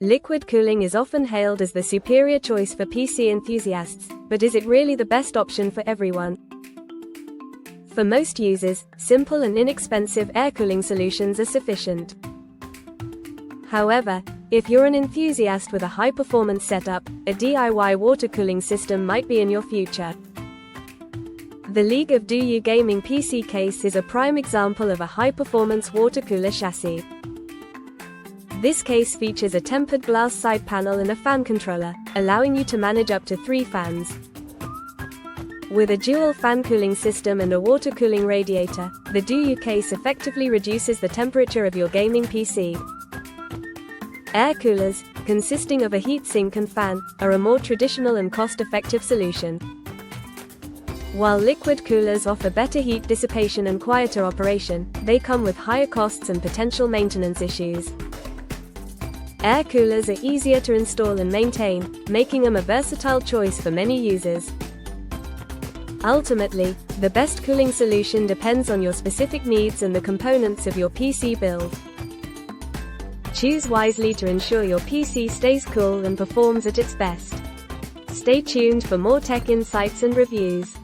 Liquid cooling is often hailed as the superior choice for PC enthusiasts, but is it really the best option for everyone? For most users, simple and inexpensive air cooling solutions are sufficient. However, if you're an enthusiast with a high-performance setup, a DIY water cooling system might be in your future. The League of Do You gaming PC case is a prime example of a high-performance water cooler chassis. This case features a tempered glass side panel and a fan controller, allowing you to manage up to 3 fans. With a dual fan cooling system and a water cooling radiator, the Do You case effectively reduces the temperature of your gaming PC. Air coolers, consisting of a heatsink and fan, are a more traditional and cost-effective solution. While liquid coolers offer better heat dissipation and quieter operation, they come with higher costs and potential maintenance issues. Air coolers are easier to install and maintain, making them a versatile choice for many users. Ultimately, the best cooling solution depends on your specific needs and the components of your PC build. Choose wisely to ensure your PC stays cool and performs at its best. Stay tuned for more tech insights and reviews.